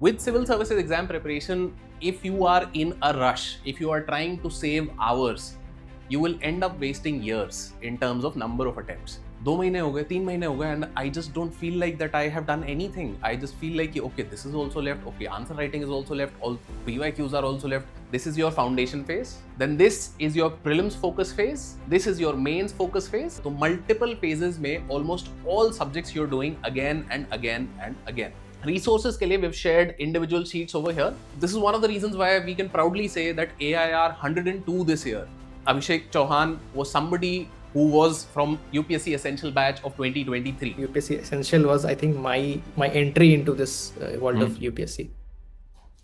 With civil services exam preparation, if you are in a rush, if you are trying to save hours, you will end up wasting years in terms of number of attempts. 2 महीने हो गए, 3 महीने हो गए, and I just don't feel like that I have done anything. I just feel like okay, this is also left. Okay, answer writing is also left. All PYQs are also left. This is your foundation phase. Then this is your prelims focus phase. This is your mains focus phase. So multiple phases में almost all subjects you're doing again and again and again. Resources के लिए we've shared individual sheets over here. This is one of the reasons why we can proudly say that AIR 102 this year. Abhishek Chauhan was somebody who was from UPSC Essential Batch of 2023. UPSC Essential was, I think, my entry into this world of UPSC.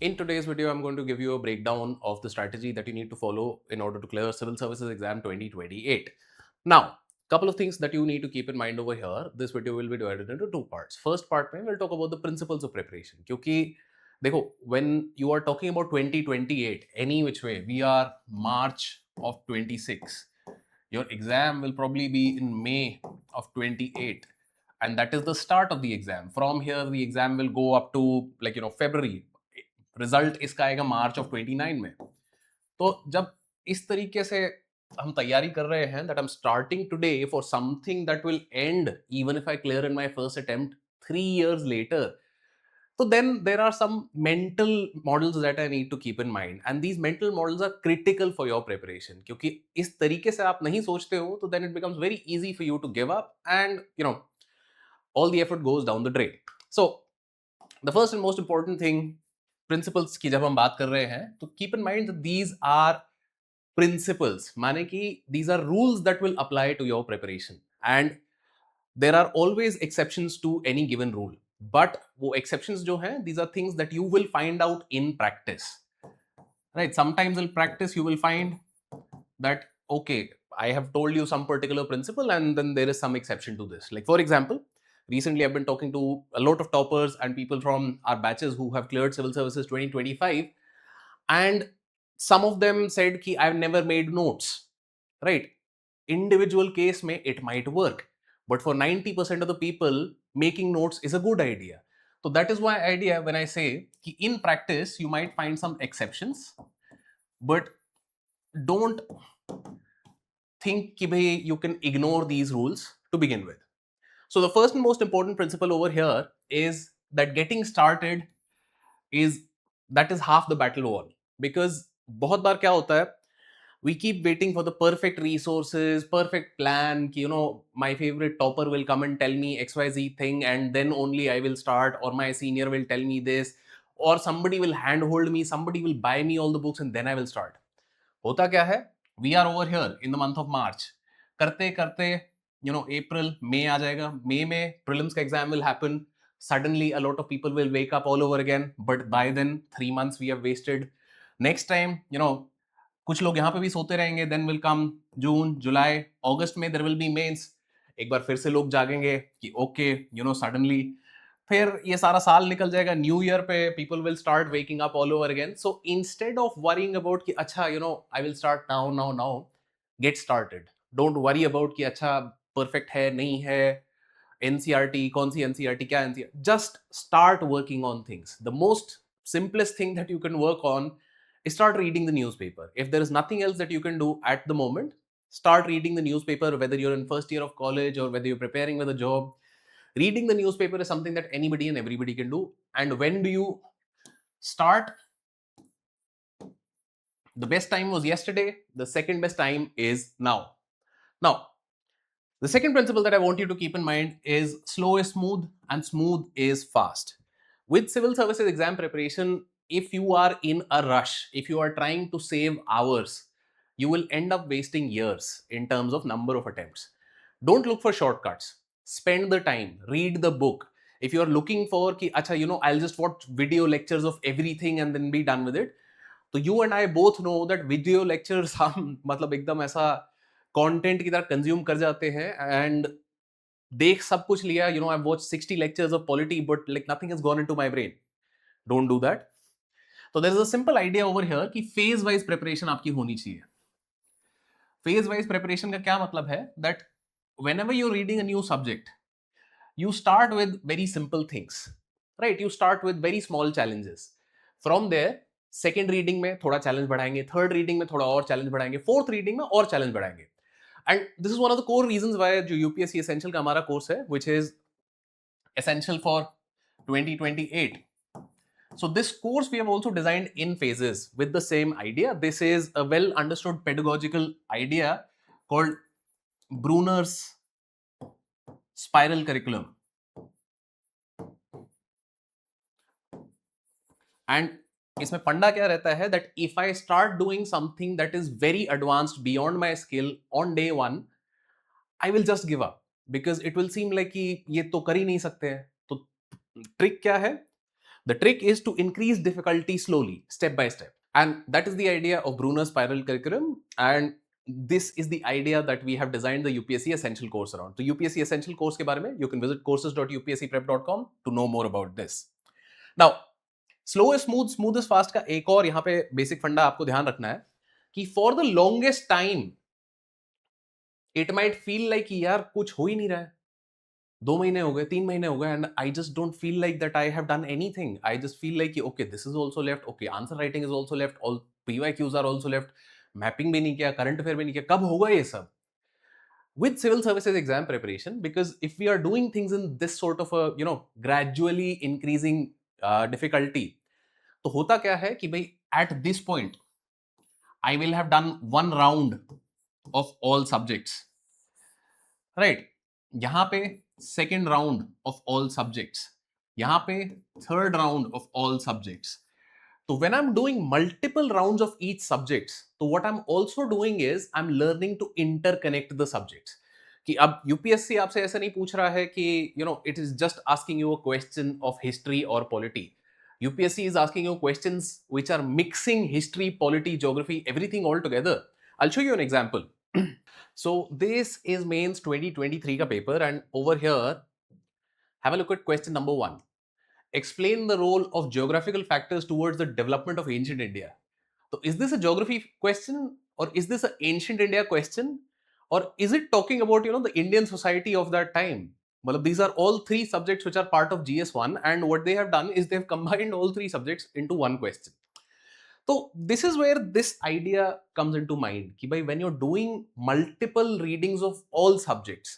In today's video, I'm going to give you a breakdown of the strategy that you need to follow in order to clear Civil Services Exam 2028. Now, couple of things that you need to keep in mind over here. This video will be divided into two parts. First part में we'll talk about the principles of preparation. क्योंकि देखो, when you are talking about 2028, any which way, we are March of 26. Your exam will probably be in May of 28. And that is the start of the exam. From here, the exam will go up to February. Result इसका आएगा मार्च of 29 में. तो जब इस तरीके से हम तैयारी कर रहे हैं that I am starting today for something that will and even if I clear in my first attempt 3 years later, so then there are some mental models that I need to keep in mind, and these mental models are critical for your preparation. क्योंकि इस तरीके से आप नहीं सोचते हो तो then it becomes very easy for you to give up and all the effort goes down the drain. So the first and most important thing, principles की जब हम बात कर रहे हैं तो keep in mind these are principles, माने कि these are rules that will apply to your preparation and there are always exceptions to any given rule. But वो एक्सेप्शंस जो हैं, these are things that you will find out in practice, right? Sometimes in practice you will find that okay, I have told you some particular principle and then there is some exception to this. Like for example, recently I've been talking to a lot of toppers and people from our batches who have cleared civil services 2025, and some of them said ki I've never made notes, right? Individual case may it might work, but for 90% of the people, making notes is a good idea. So that is why idea when I say ki in practice you might find some exceptions, but don't think ki bhai you can ignore these rules to begin with. So the first and most important principle over here is that getting started is half the battle won. Because बहुत बार क्या होता है, we keep waiting for the perfect resources, perfect plan, my favorite topper will come and tell me XYZ thing and then only I will start, or my senior will tell me this, or somebody will handhold me, somebody will buy me all the books and then I will start. होता क्या है, we are over here in the month of March, करते करते अप्रैल मई आ जाएगा. मई में prelims का exam will happen. Suddenly a lot of people will wake up all over again, but by then 3 months we have wasted. Next time कुछ लोग यहाँ पे भी सोते रहेंगे. Then will come जून, जुलाई, अगस्त में there will be mains. एक बार फिर से लोग जागेंगे कि ओके सडनली फिर ये सारा साल निकल जाएगा. न्यू ईयर पे people will start waking up all over again. So instead of worrying about कि अच्छा I will start now now now, get started. Don't worry about कि अच्छा परफेक्ट है नहीं है, एनसीईआरटी कौन सी एनसीईआरटी क्या NCERT. Just start working on things. The most simplest thing that you can work on is start reading the newspaper. If there is nothing else that you can do at the moment, start reading the newspaper, whether you're in first year of college or whether you're preparing with a job. Reading the newspaper is something that anybody and everybody can do. And when do you start? The best time was yesterday. The second best time is now. Now, the second principle that I want you to keep in mind is slow is smooth and smooth is fast. With civil services exam preparation, if you are in a rush, if you are trying to save hours, you will end up wasting years in terms of number of attempts. Don't look for shortcuts. Spend the time, read the book. If you are looking for ki acha I'll just watch video lectures of everything and then be done with it, तो you and I both know that video lectures हम मतलब एकदम ऐसा content की तरह consume कर जाते हैं एंड देख सब कुछ लिया. I watch 60 lectures of polity but like nothing has gone into my brain. Don't do that. तो there is a simple idea over here कि phase wise preparation आपकी होनी चाहिए. Phase wise preparation का क्या मतलब है, that whenever you're reading a new subject, you start with very simple things. Right? You start with very small challenges, from there second reading में थोड़ा चैलेंज बढ़ाएंगे, थर्ड रीडिंग में थोड़ा और चैलेंज बढ़ाएंगे, फोर्थ रीडिंग में और चैलेंज बढ़ाएंगे. And this is one of the core reasons why जो यूपीएससी एसेंशियल का हमारा कोर्स है, which is essential for 2028. So this course we have also designed in phases with the same idea. This is a well understood pedagogical idea called Bruner's spiral curriculum. And इसमें फंडा क्या रहता है, that if I start doing something that is very advanced beyond my skill on day one, I will just give up because it will seem like कि ये तो कर ही नहीं सकते हैं. तो ट्रिक क्या है? The trick is to increase difficulty slowly, step by step. And that is the idea of Bruner's spiral curriculum. And this is the idea that we have designed the UPSC Essential course around. So UPSC Essential course के बारे में you can visit courses.upscprep.com to know more about this. Now, slow is smooth, smooth is fast का एक और यहाँ पे basic फंडा आपको ध्यान रखना है कि for the longest time it might feel like यार कुछ हो ही नहीं रहा है. 2 महीने हो गए, 3 महीने हो गए, and I just don't feel like that I have done anything. I just feel like okay this is also left, okay answer writing is also left, all PYQs are also left, mapping भी नहीं किया, current affair भी नहीं किया, कब होगा ये सब? With civil services exam preparation, because if we are doing things in this sort of a gradually increasing difficulty, तो होता क्या है कि भाई at this point I will have done one round of all subjects, right? यहाँ पे second round of all subjects, यहाँ पे third round of all subjects. So when I'm doing multiple rounds of each subjects, so what I'm also doing is I'm learning to interconnect the subjects. कि अब UPSC आपसे ऐसा नहीं पूछ रहा है कि it is just asking you a question of history or polity. UPSC is asking you questions which are mixing history, polity, geography, everything all together. I'll show you an example. So this is mains 2023 का paper, and over here have a look at question number 1. Explain the role of geographical factors towards the development of ancient India. So is this a geography question, or is this an ancient India question, or is it talking about the Indian society of that time? Well, these are all three subjects which are part of GS1, and what they have done is they have combined all three subjects into one question. So this is where this idea comes into mind कि भाई when you're doing multiple readings of all subjects,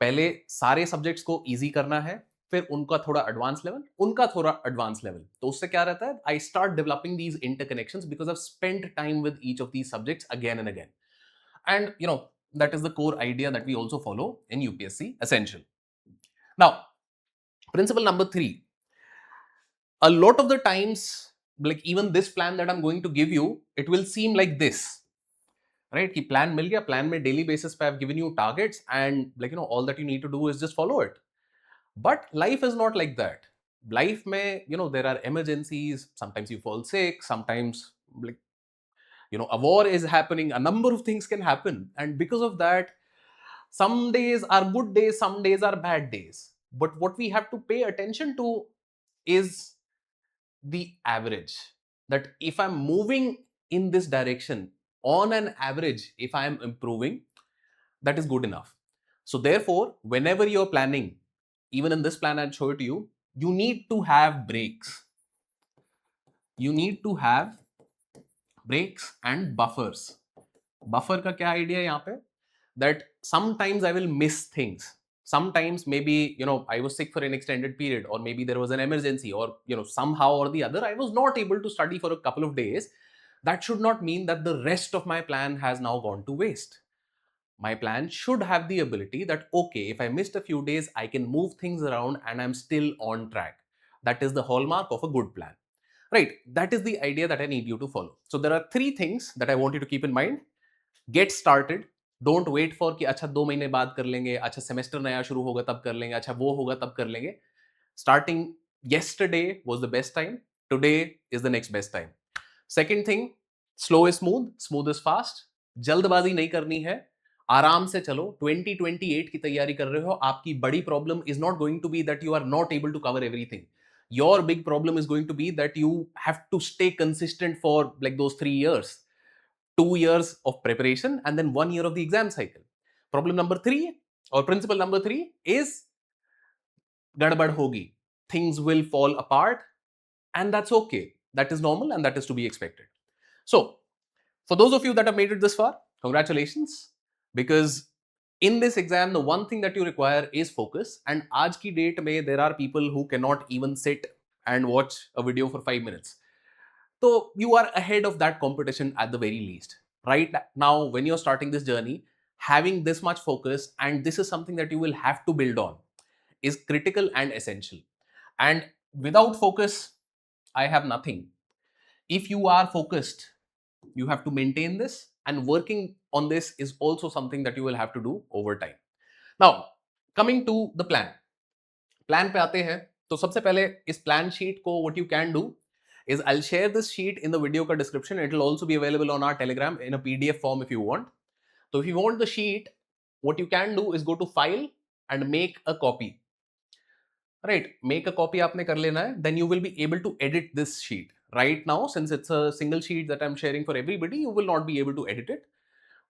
पहले सारे subjects को easy करना है, फिर उनका थोड़ा एडवांस लेवल, उनका थोड़ा एडवांस लेवल. तो उससे क्या रहता है, I start developing these interconnections because I spent time with each of these subjects again and again. And that is the core idea that we also follow in UPSC Essential. Now, principle number 3. A lot of the times, like even this plan that I'm going to give you, it will seem like this, right? कि plan मिल गया, plan में daily basis पे I've given you targets, and all that you need to do is just follow it. But life is not like that. Life may, there are emergencies. Sometimes you fall sick. Sometimes, a war is happening. A number of things can happen. And because of that, some days are good days, some days are bad days. But what we have to pay attention to is the average. That if I'm moving in this direction, on an average, if I am improving, that is good enough. So therefore, whenever you're planning, even in this plan I'll show it to you, you need to have breaks. You need to have breaks and buffers. Buffer का क्या idea है यहाँ पे? That sometimes I will miss things. Sometimes maybe, I was sick for an extended period, or maybe there was an emergency, or, somehow or the other, I was not able to study for a couple of days. That should not mean that the rest of my plan has now gone to waste. My plan should have the ability that, okay, if I missed a few days, I can move things around and I'm still on track. That is the hallmark of a good plan, right? That is the idea that I need you to follow. So there are 3 things that I want you to keep in mind. Get started. Don't wait for कि अच्छा 2 महीने बाद कर लेंगे, अच्छा semester नया शुरू होगा तब कर लेंगे, अच्छा वो होगा तब कर लेंगे. Starting yesterday was the best time. Today is the next best time. Second thing, slow is smooth, smooth is fast. जल्दबाजी नहीं करनी है, आराम से चलो. 2028 की तैयारी कर रहे हो, आपकी बड़ी problem is not going to be that you are not able to cover everything. Your big problem is going to be that you have to stay consistent for like those 3 years, 2 years of preparation, and then 1 year of the exam cycle. Problem number 3 or principle number 3 is गड़बड़ होगी. things will fall apart, and that's okay. That is normal and that is to be expected. So, for those of you that have made it this far, congratulations, because in this exam, the one thing that you require is focus. And aaj ki date mein, there are people who cannot even sit and watch a video for 5 minutes. So you are ahead of that competition at the very least. Right now, when you're starting this journey, having this much focus, and this is something that you will have to build on, is critical and essential. And without focus, I have nothing. If you are focused, you have to maintain this, and working on this is also something that you will have to do over time. Now, coming to the plan पे आते हैं. तो सबसे पहले इस plan sheet को what you can do is I'll share this sheet in the video का description. It will also be available on our Telegram in a PDF form if you want. So if you want the sheet, what you can do is go to File and make a copy. Right, make a copy आपने कर लेना है. Then you will be able to edit this sheet. Right now, since it's a single sheet that I'm sharing for everybody, you will not be able to edit it.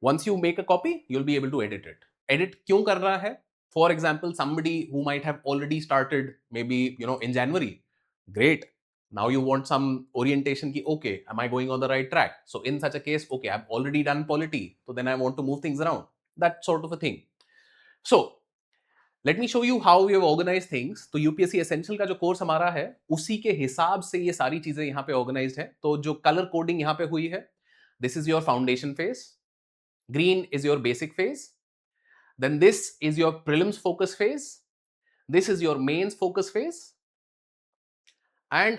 Once you make a copy, you'll be able to edit it. Edit क्यों कर रहा है? For example, somebody who might have already started maybe in January. Great. Now you want some orientation ki okay, am I going on the right track? So in such a case, okay, I've already done polity, so then I want to move things around. That sort of a thing. So let me show you how we have organised things. तो UPSC essential का जो course हमारा है, उसी के हिसाब से ये सारी चीजें यहाँ पे ऑर्गेनाइज्ड है. तो जो कलर कोडिंग यहाँ पे हुई है, this is your foundation phase, green is your basic phase, then this is your prelims focus phase, this is your mains focus phase, and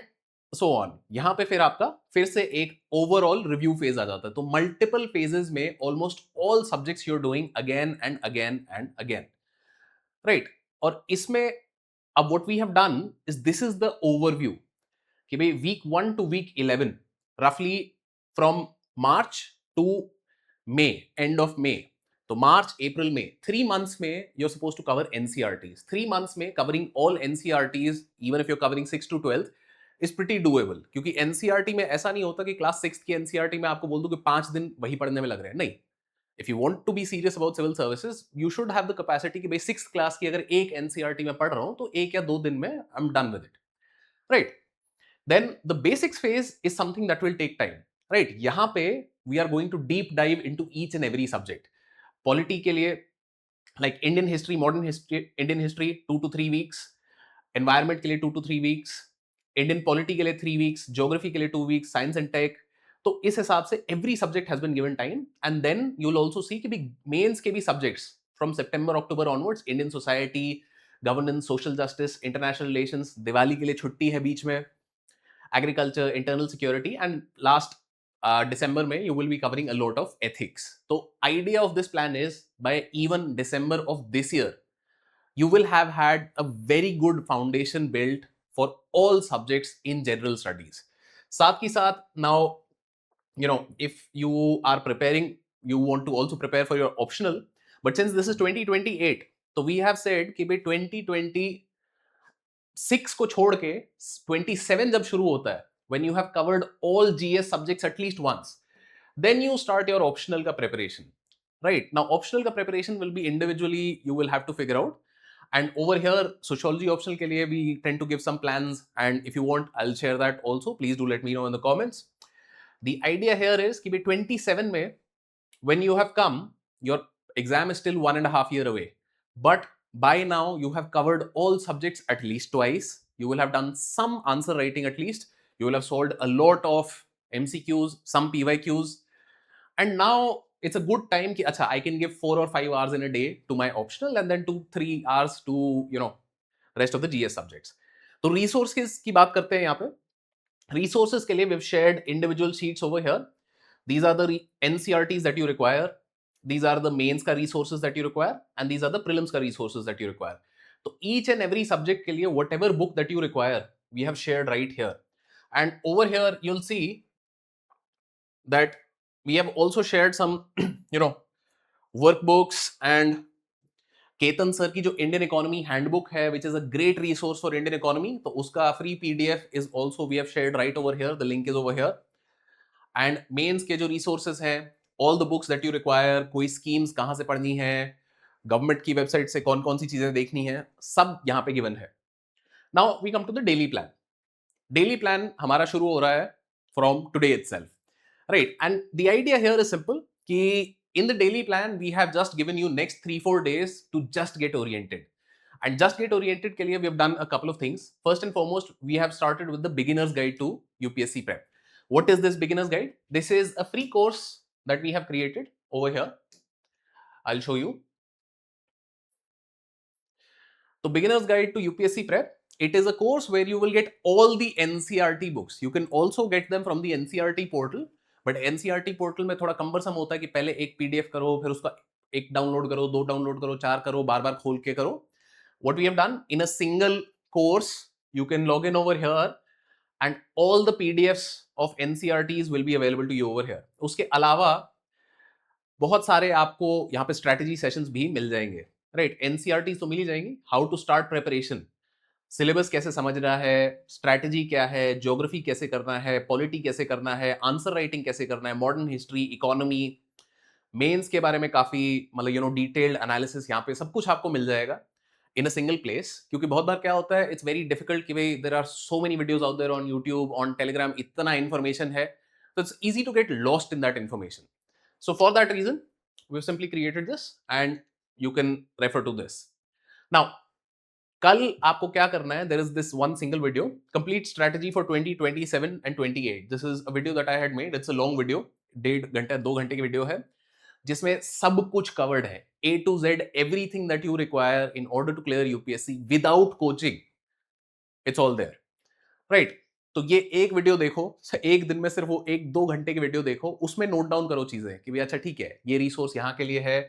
so on. यहां पे फिर आपका फिर से एक ओवरऑल रिव्यू फेज आ जाता है. तो मल्टीपल फेजेस में almost all subjects you are doing again and again and again. Right. और इसमें अब what we have done is this is the overview कि भाई वीक 1 टू वीक 11 रफली from March to May, end of May. तो March April में 3 months में you are suppose to cover NCERTs. 3 months में covering all NCERTs even if you are covering 6 to 12 is pretty doable. क्योंकि NCERT में ऐसा नहीं होता कि क्लास 6 की एनसीईआरटी में आपको बोल दूं कि 5 दिन वही पढ़ने में लग रहे हैं. नहीं. If you want to be serious about civil services, you should have the capacity कि भाई 6th क्लास की अगर एक एनसीईआरटी में पढ़ रहा हूं तो 1 या 2 दिन में I am done with it. Right. Then the basics phase is something that will take time. Right. यहां पे we are going to deep dive into each and every subject. Polity के लिए like Indian history, modern history, Indian history 2 to 3 weeks, environment के लिए 2 to 3 weeks, Indian polity के लिए 3 weeks, geography के लिए 2 weeks, साइंस एंड टेक. तो इस हिसाब से every subject has been given time. And then you will also see कि भी मेंस के भी subjects from September October onwards, Indian society, governance, social justice, international relations, Diwali के लिए छुट्टी है बीच में, agriculture, internal security, and last December में you will be covering a lot of ethics. So idea of this plan is by even December of this year, you will have had a very good foundation built for all subjects in general studies. साथ ही साथ now if you are preparing, you want to also prepare for your optional. But since this is 2028, so we have said कि भाई 2026 को छोड़ के 27 जब शुरू होता है, when you have covered all GS subjects at least once, then you start your optional ka preparation. Right. Now optional ka preparation will be individually, you will have to figure out. And over here, sociology optional ke liye we tend to give some plans, and if you want, I'll share that also. Please do let me know in the comments. The idea here is कि 27 में when you have come, your exam is still 1.5 years away, but by now you have covered all subjects at least twice. You will have done some answer writing at least. You will have solved a lot of MCQs, some PYQs, and now it's a good time कि अच्छा I can give 4 or 5 hours in a day to my optional, and then 2-3 hours to rest of the GS subjects. तो resources की बात करते हैं यहाँ पे. Resources के लिए we've shared individual sheets over here. These are the NCRTs that you require. These are the mains का resources that you require, and these are the prelims का resources that you require. So each and every subject के लिए whatever book that you require, we have shared right here. And over here you'll see that we have also shared some workbooks, and Ketan sir की जो Indian economy handbook है, which is a great resource for Indian economy, तो उसका free PDF is also we have shared right over here. The link is over here. And mains के जो resources हैं, all the books that you require, कोई schemes कहाँ से पढ़नी है, गवर्नमेंट की वेबसाइट से कौन कौन सी चीजें देखनी है, सब यहाँ पे गिवन है. Now we come to the daily plan. Daily plan हमारा शुरू हो रहा है from today itself, right? And the idea here is simple कि in the daily plan we have just given you next 3-4 days to just get oriented. And just get oriented ke liye we have done a couple of things. First and foremost, we have started with the beginner's guide to UPSC prep. What is this beginner's guide? This is a free course that we have created over here. I'll show you. So beginner's guide to UPSC prep, it is a course where you will get all the NCERT books. You can also get them from the NCERT portal, but NCERT portal में थोड़ा cumbersome होता है कि पहले एक PDF करो, फिर उसका एक डाउनलोड करो, 2 डाउनलोड करो, 4 करो, बार बार खोल के करो. What we have done in a single course, you can log in over here and all the PDFs of NCERTs will be available to you over here. उसके अलावा बहुत सारे आपको यहाँ पे स्ट्रैटेजी सेशंस भी मिल जाएंगे, राइट? एनसीईआरटीज तो मिल ही जाएंगी. How to start preparation, syllabus कैसे समझना है, स्ट्रैटेजी क्या है, ज्योग्राफी कैसे करना है, पॉलिटी कैसे करना है, आंसर राइटिंग कैसे करना है, मॉडर्न हिस्ट्री, इकोनॉमी, मेंस के बारे में काफी मतलब डिटेल्ड एनालिसिस यहाँ पे सब कुछ आपको मिल जाएगा इन अ सिंगल प्लेस. क्योंकि बहुत बार क्या होता है, इट्स वेरी डिफिकल्ट कि भाई there are so many videos out there on YouTube, on Telegram, इतना इन्फॉर्मेशन है, तो it's easy to get lost in that information. So for that reason we have simply created this and you can refer to this. Now कल आपको क्या करना है, there is this one single video, complete strategy for 2027 and 28. This is a video that I had made. It's a long video, 1.5 घंटे 2 घंटे की video है, जिसमें सब कुछ कवर्ड है, A to Z, everything that you require in order to clear UPSC without coaching. It's all there, right? तो ये एक वीडियो देखो, एक दिन में सिर्फ वो 1-2 घंटे की वीडियो देखो, उसमें नोट डाउन करो चीजें कि भाई अच्छा ठीक है, ये रिसोर्स यहाँ के लिए है,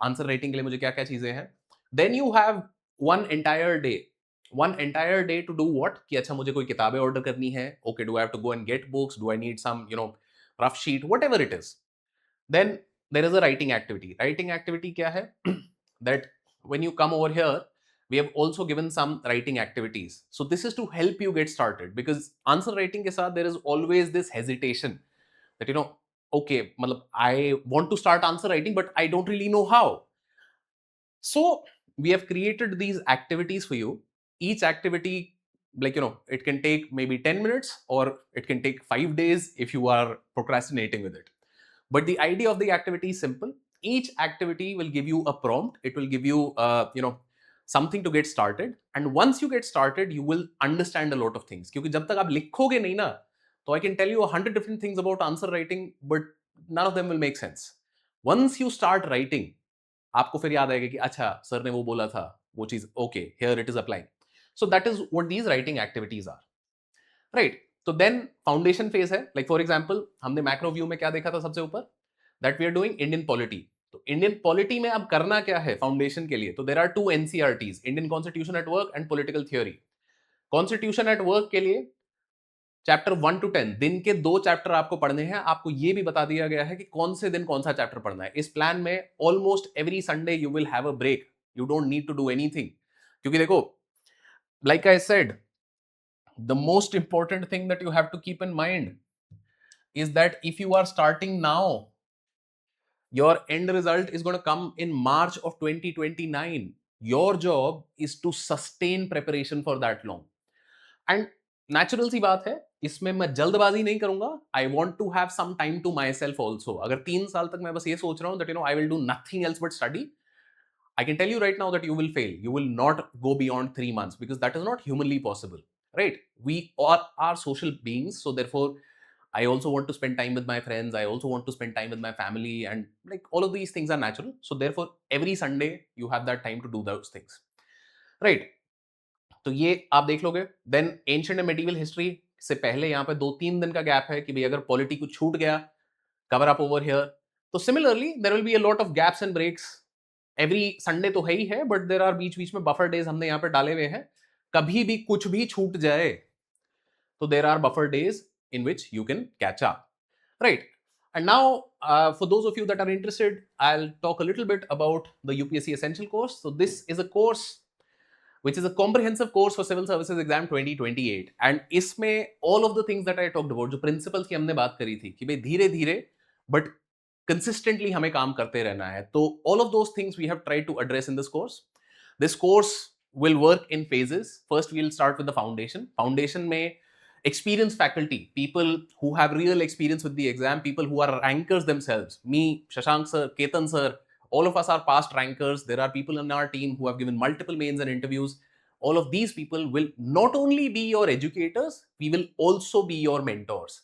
आंसर राइटिंग के लिए मुझे क्या क्या चीजें हैं. Then you have one entire day to do what, कि अच्छा मुझे कोई किताबें ऑर्डर करनी है, okay, do I have to go and get books, do I need some rough sheet, whatever it is. Then there is a writing activity. Writing activity क्या है? That when you come over here we have also given some writing activities. So this is to help you get started, because answer writing ke saath there is always this hesitation that okay, matlab I want to start answer writing but I don't really know how. So we have created these activities for you. Each activity, like it can take maybe 10 minutes or it can take 5 days if you are procrastinating with it. But the idea of the activity is simple. Each activity will give you a prompt. It will give you something to get started, and once you get started you will understand a lot of things. क्योंकि जब तक आप लिखोगे नहीं ना, तो I can tell you 100 different things about answer writing, but none of them will make sense. Once you start writing, आपको फिर याद आएगा कि अच्छा सर ने वो बोला था, वो चीज okay, here it is applying. So that is what these writing activities are, right? तो then foundation phase है. Like for example, हमने macro view में क्या देखा था सबसे ऊपर, that we are doing Indian polity. तो इंडियन पॉलिटी में अब करना क्या है फाउंडेशन के लिए? तो there are 2 NCERTs, Indian constitution at work and political theory. Constitution at work के लिए चैप्टर 1 to 10, दिन के 2 चैप्टर आपको पढ़ने हैं. आपको ये भी बता दिया गया है कि कौन से दिन कौन सा चैप्टर पढ़ना है. इस प्लान में almost every Sunday you will have a break. You don't need to do anything, क्योंकि देखो, like I said, the most important thing that you have to keep in mind is that if you are starting now, your end result is going to come in March of 2029. Your job is to sustain preparation for that long. And natural सी बात है, इसमें मैं जल्दबाजी नहीं करूंगा. I want to have some time to myself also. अगर 3 साल तक मैं बस ये सोच रहा हूं that I will do nothing else but study, I can tell you right now that you will fail. You will not go beyond 3 months, because that is not humanly possible, right? We are social beings, so therefore I also want to spend time with my friends. I also want to spend time with my family, and like all of these things are natural. So therefore, every Sunday you have that time to do those things, right? तो ये आप देख लोगे. Then ancient and medieval history से पहले यहाँ पे 2-3 दिन का गैप है कि भाई अगर पॉलिटी को छूट गया, cover up over here. तो similarly there will be a lot of gaps and breaks. Every Sunday तो है ही है, but there are बीच-बीच में buffer days हमने यहाँ पे डाले हुए हैं. कभी भी कुछ भी छूट जाए, तो there are buffer days in which you can catch up, right? And now for those of you that are interested, I'll talk a little bit about the UPSC Essential course. So this is a course which is a comprehensive course for Civil Services Exam 2028, and इसमें all of the things that I talked about, जो principles की हमने बात करी थी कि भाई धीरे धीरे but consistently हमें काम करते रहना है, तो all of those things we have tried to address in this course. This course will work in phases. First, we'll start with the foundation. Foundation may experienced faculty, people who have real experience with the exam, people who are rankers themselves. Me, Shashank sir, Ketan sir, all of us are past rankers. There are people in our team who have given multiple mains and interviews. All of these people will not only be your educators, we will also be your mentors.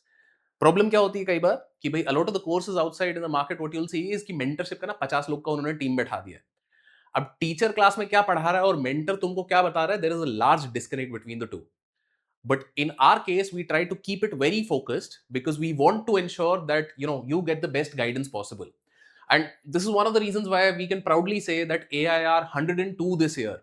Problem क्या होती है कई बार कि भाई a lot of the courses outside in the market what you will see is कि mentorship का ना 50 लोग का उन्होंने टीम बैठा दिया है. अब टीचर क्लास में क्या पढ़ा रहा है और मेंटर तुमको क्या बता रहा है, there is a large disconnect between the two. But in our case, we try to keep it very focused because we want to ensure that you get the best guidance possible. And this is one of the reasons why we can proudly say that AIR 102 this year.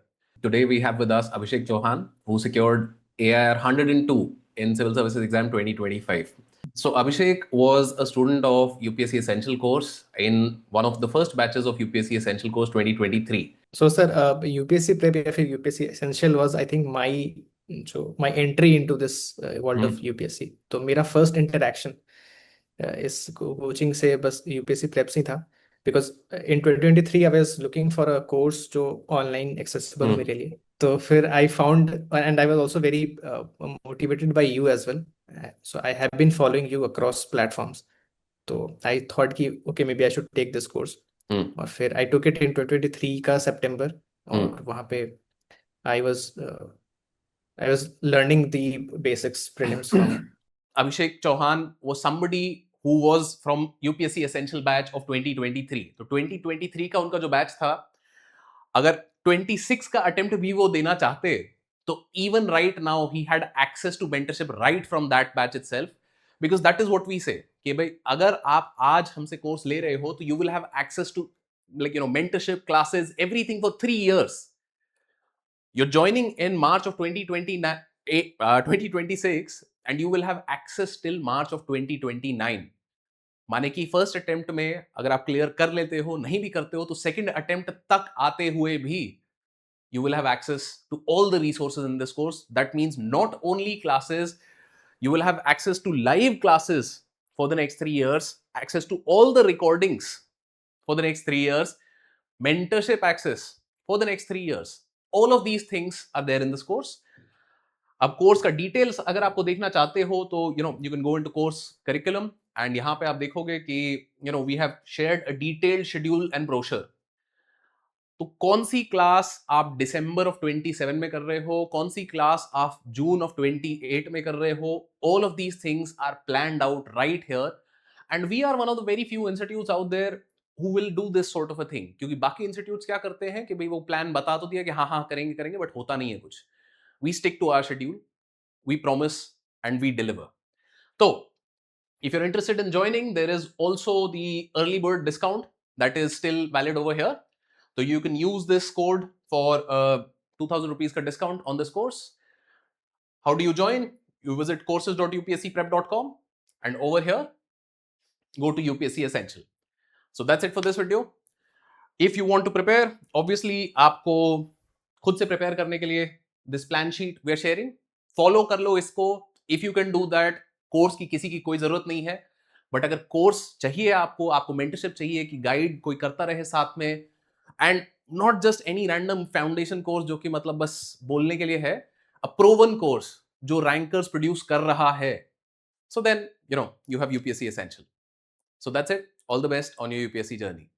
Today we have with us Abhishek Chauhan, who secured AIR 102 in Civil Services Exam 2025. So Abhishek was a student of UPSC Essential course in one of the first batches of UPSC Essential course 2023. So sir, UPSC prep या फिर UPSC essential was I think my entry into this world of UPSC. तो मेरा first interaction इस coaching से बस UPSC prep से ही था, because in 2023 I was looking for a course जो online accessible मेरे लिए. तो फिर I found, and I was also very motivated by you as well. So I have been following you across platforms. तो I thought कि okay, maybe I should take this course. और फिर I took it in 2023 का September, और वहाँ पे I was learning the basics prelims from Abhishek Chauhan was somebody who was from UPSC Essential batch of 2023. तो 2023 का उनका जो बैच था, अगर 26 का अटेम्प्ट भी वो देना चाहते तो even right now he had access to mentorship right from that batch itself, because that is what we say कि भाई अगर आप आज हमसे कोर्स ले रहे हो तो you will have access to mentorship classes, everything for 3 years. You're joining in March of 2026 and you will have access till March of 2029. माने कि फर्स्ट अटेम्प्ट में अगर आप क्लियर कर लेते हो, नहीं भी करते हो तो सेकंड अटेम्प्ट तक आते हुए भी you will have access to all the resources in this course. That means not only classes, you will have access to live classes for the next 3 years, access to all the recordings for the next 3 years, mentorship access for the next 3 years. All of these things are there in this course. अब course का details अगर आपको देखना चाहते हो तो you can go into course curriculum, and यहाँ पे आप देखोगे कि we have shared a detailed schedule and brochure. तो कौन सी क्लास आप दिसंबर ऑफ 27 में कर रहे हो, कौन सी क्लास आप जून ऑफ 28 में कर रहे हो, all of these things are planned out right here. And we are one of the very few institutes out there who will do this sort of a thing. क्योंकि बाकी institutes क्या करते हैं कि भाई वो प्लान बता तो दिया कि हाँ करेंगे करेंगे, बट होता नहीं है कुछ. We stick to our schedule, we promise, and we deliver. So if you're interested in joining, there is also the early bird discount that is still valid over here. So you can use this code for 2000 rupees ka discount on this course. How do you join? You visit courses.upscprep.com and over here go to UPSC Essential. So that's it for this video. If you want to prepare, obviously आपको खुद से prepare करने के लिए this plan sheet we are sharing, follow कर लो इसको. If you can do that, course की किसी की कोई जरूरत नहीं है, बट अगर कोर्स चाहिए आपको मेंटरशिप चाहिए कि गाइड कोई करता रहे साथ में, and not just any random foundation course जो कि मतलब बस बोलने के लिए है, अ प्रोवन कोर्स जो रैंकर्स प्रोड्यूस कर रहा है. So then you have UPSC Essential. So that's it. All the best on your UPSC journey.